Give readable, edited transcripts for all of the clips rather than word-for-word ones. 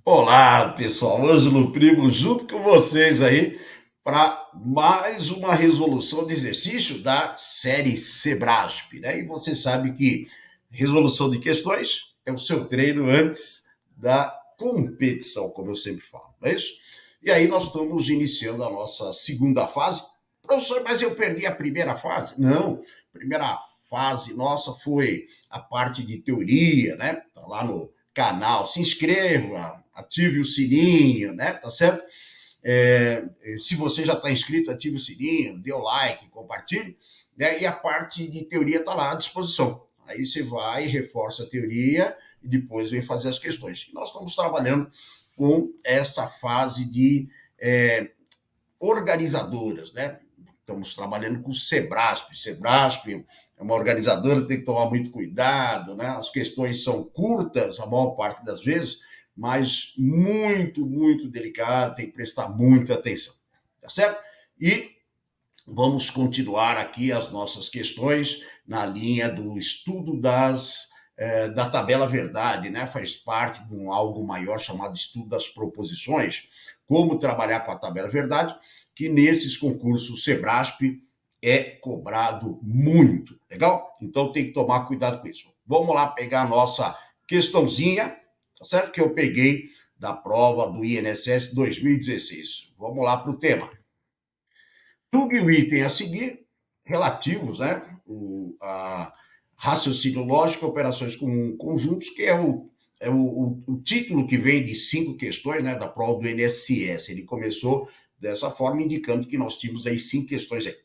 Olá, pessoal, Ângelo Primo, junto com vocês aí para mais uma resolução de exercício da série Sebrasp, né? E você sabe que resolução de questões é o seu treino antes da competição, como eu sempre falo, não é isso? E aí nós estamos iniciando a nossa segunda fase. Professor, mas eu perdi a primeira fase? Não, a primeira fase nossa foi a parte de teoria, né? Tá lá no canal, se inscreva, ative o sininho, né? Tá certo? Se você já está inscrito, ative o sininho, dê o like, compartilhe, né? E a parte de teoria está lá à disposição. Aí você vai, reforça a teoria e depois vem fazer as questões. E nós estamos trabalhando com essa fase de organizadoras, né? Estamos trabalhando com o Sebrasp. Sebrasp é uma organizadora, tem que tomar muito cuidado, né? As questões são curtas, a maior parte das vezes, mas muito, muito delicado, tem que prestar muita atenção, tá certo? E vamos continuar aqui as nossas questões na linha do estudo da tabela verdade, né? Faz parte de algo maior chamado estudo das proposições, como trabalhar com a tabela verdade, que nesses concursos Sebrasp é cobrado muito, legal? Então tem que tomar cuidado com isso. Vamos lá pegar a nossa questãozinha, tá certo? Que eu peguei da prova do INSS 2016. Vamos lá para o tema. Julgue o item a seguir, relativos, né? A raciocínio lógico, operações com conjuntos, que é o título que vem de 5 questões, né, da prova do INSS. Ele começou dessa forma, indicando que nós tínhamos aí 5 questões aí.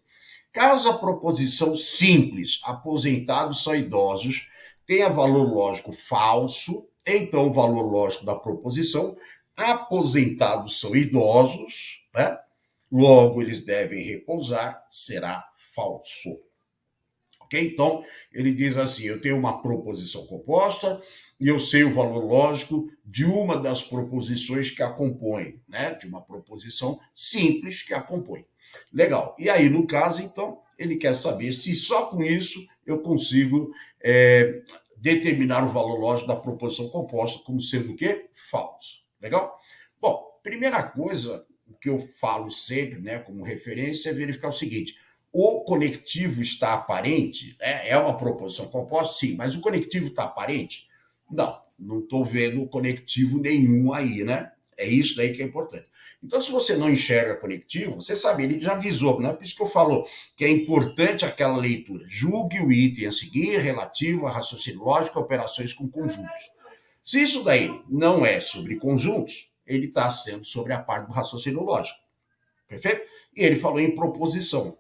Caso a proposição simples, aposentados são idosos, tenha valor lógico falso, então o valor lógico da proposição, aposentados são idosos, né? Logo eles devem repousar, será falso. Ok? Então, ele diz assim: eu tenho uma proposição composta e eu sei o valor lógico de uma das proposições que a compõem, né? De uma proposição simples que a compõe. Legal. E aí, no caso, então, ele quer saber se só com isso eu consigo determinar o valor lógico da proposição composta como sendo o quê? Falso. Legal? Bom, primeira coisa que eu falo sempre, né, como referência, é verificar o seguinte: o conectivo está aparente, né? É uma proposição composta, sim, mas o conectivo está aparente? Não, não estou vendo conectivo nenhum aí, né? É isso daí que é importante. Então, se você não enxerga conectivo, você sabe, ele já avisou, né? Por isso que eu falo que é importante aquela leitura. Julgue o item a seguir relativo a raciocínio lógico, operações com conjuntos. Se isso daí não é sobre conjuntos, ele está sendo sobre a parte do raciocínio lógico. Perfeito? E ele falou em proposição.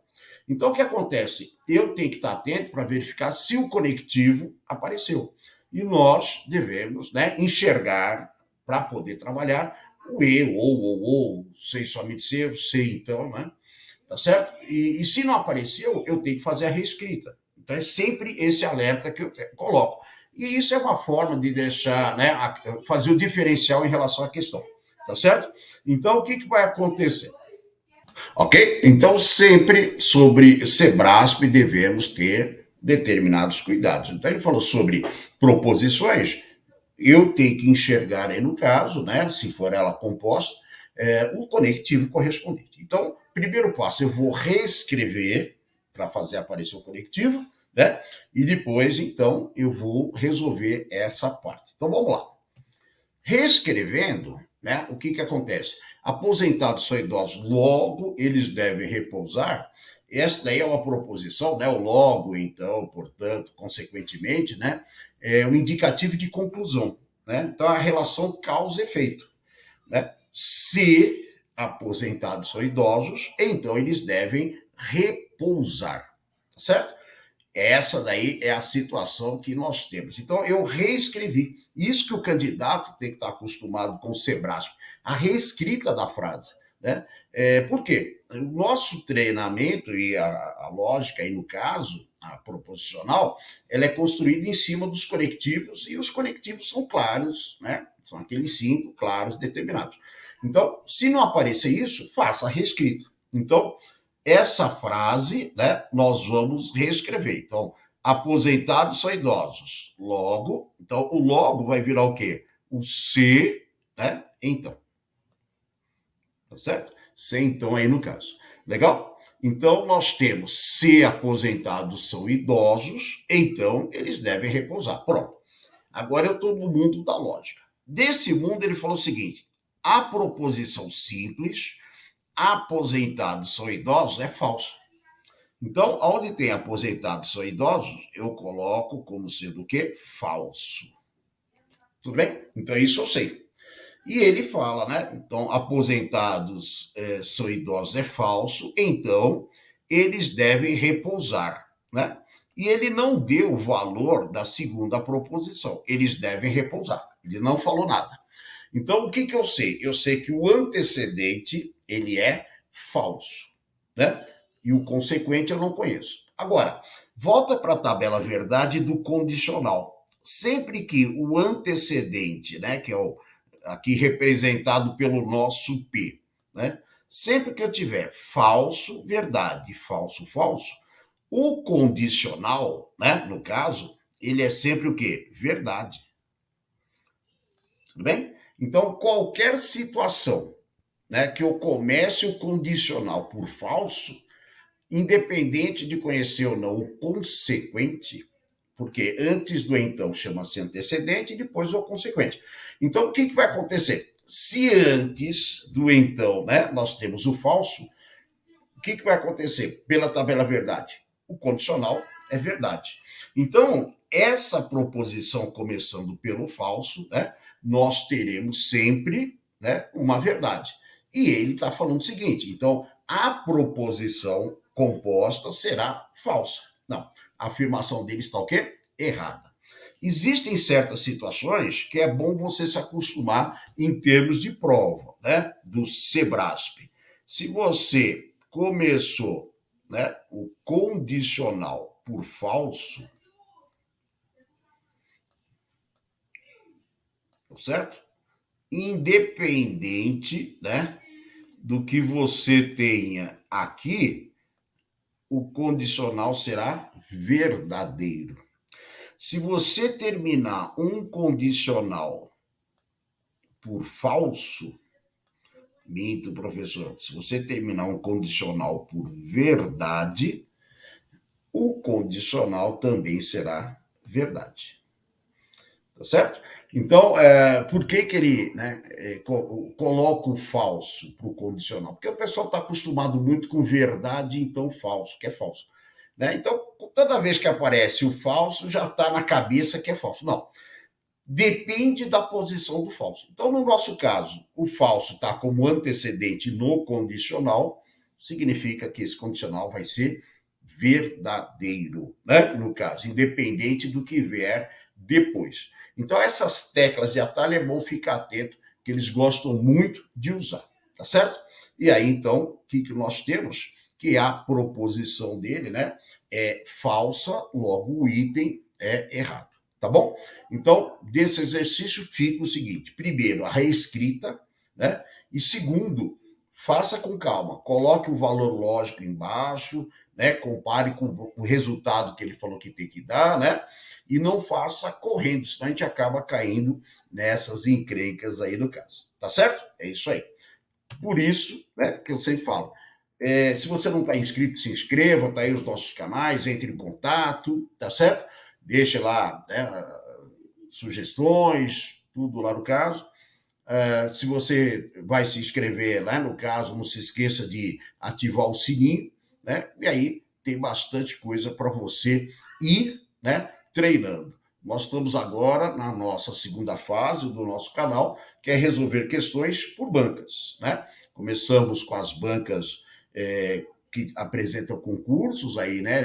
Então, o que acontece? Eu tenho que estar atento para verificar se o conectivo apareceu. E nós devemos, né, enxergar, para poder trabalhar, o e, ou, sei somente ser, sei então, né? Tá certo? E se não apareceu, eu tenho que fazer a reescrita. Então, é sempre esse alerta que eu coloco. E isso é uma forma de deixar, né, fazer o diferencial em relação à questão. Tá certo? Então, o que vai acontecer? Ok? Então, sempre sobre Sebrasp devemos ter determinados cuidados. Então, ele falou sobre proposições, eu tenho que enxergar aí no caso, né, se for ela composta, o conectivo correspondente. Então, primeiro passo, eu vou reescrever para fazer aparecer o conectivo, né? E depois, então, eu vou resolver essa parte. Então, vamos lá. Reescrevendo, né, o que acontece? Aposentados são idosos, logo eles devem repousar. Essa daí é uma proposição, né? O logo, então, portanto, consequentemente, né? É um indicativo de conclusão, né? Então, a relação causa e efeito, né? Se aposentados são idosos, então eles devem repousar, tá certo? Essa daí é a situação que nós temos. Então, eu reescrevi. Isso que o candidato tem que estar acostumado com o Sebrasp, a reescrita da frase. Né? Por quê? O nosso treinamento e a lógica, aí no caso, a proposicional, ela é construída em cima dos conectivos, e os conectivos são claros, né? São aqueles 5 claros determinados. Então, se não aparecer isso, faça a reescrita. Então, essa frase, né, nós vamos reescrever. Então, aposentados são idosos. Logo, então o logo vai virar o quê? O se, né? Então, tá certo? C, então, aí no caso. Legal? Então, nós temos se aposentados são idosos, então eles devem repousar. Pronto. Agora eu estou no mundo da lógica. Desse mundo, ele falou o seguinte: a proposição simples, aposentados são idosos, é falso. Então, onde tem aposentados são idosos, eu coloco como sendo o quê? Falso. Tudo bem? Então, isso eu sei. E ele fala, né? Então, aposentados são idosos é falso, então eles devem repousar, né? E ele não deu o valor da segunda proposição. Eles devem repousar. Ele não falou nada. Então, o que, que eu sei? Eu sei que o antecedente, ele é falso, né? E o consequente eu não conheço. Agora, volta para a tabela verdade do condicional. Sempre que o antecedente, né, que é o aqui representado pelo nosso P, né? Sempre que eu tiver falso, verdade, falso, falso, o condicional, né, no caso, ele é sempre o quê? Verdade. Tudo bem? Então, qualquer situação, né, que eu comece o condicional por falso, independente de conhecer ou não o consequente, porque antes do então chama-se antecedente e depois o consequente. Então, o que, que vai acontecer? Se antes do então, né, nós temos o falso, o que, que vai acontecer pela tabela verdade? O condicional é verdade. Então, essa proposição começando pelo falso, né, nós teremos sempre, né, uma verdade. E ele está falando o seguinte: então, a proposição composta será falsa. Não, a afirmação dele está o quê? Errada. Existem certas situações que é bom você se acostumar em termos de prova, né, do Sebrasp. Se você começou, né, o condicional por falso, certo? Independente, né, do que você tenha aqui, o condicional será verdadeiro. Se você terminar um condicional por falso, minto, professor. Se você terminar um condicional por verdade, o condicional também será verdade. Tá certo? Então, por que, que ele, né, coloca o falso para o condicional? Porque o pessoal está acostumado muito com verdade, então falso, que é falso. Né? Então, toda vez que aparece o falso, já está na cabeça que é falso. Não. Depende da posição do falso. Então, no nosso caso, o falso está como antecedente no condicional, significa que esse condicional vai ser verdadeiro, né? No caso, independente do que vier depois. Então, essas teclas de atalho é bom ficar atento, que eles gostam muito de usar, tá certo? E aí, então, o que, que nós temos? Que a proposição dele, né, é falsa, logo o item é errado, tá bom? Então, desse exercício fica o seguinte: primeiro, a reescrita, né? E segundo, faça com calma, coloque o valor lógico embaixo, né? Compare com o resultado que ele falou que tem que dar, né? E não faça correndo, senão a gente acaba caindo nessas encrencas aí do caso. Tá certo? É isso aí. Por isso, né, que eu sempre falo, se você não está inscrito, se inscreva, tá aí os nossos canais, entre em contato, tá certo? Deixa lá, né, sugestões, tudo lá no caso. Se você vai se inscrever lá no caso, não se esqueça de ativar o sininho, né? E aí tem bastante coisa para você ir, né, treinando. Nós estamos agora na nossa segunda fase do nosso canal, que é resolver questões por bancas, né? Começamos com as bancas que apresentam concursos aí, né,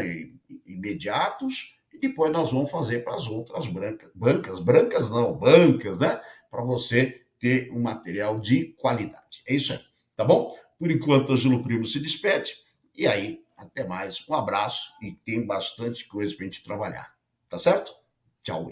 imediatos, e depois nós vamos fazer para as outras bancas, né, para você ter um material de qualidade. É isso aí, tá bom? Por enquanto, Ângelo Primo se despede, e aí, até mais, um abraço, e tem bastante coisa para a gente trabalhar, tá certo? Tchau.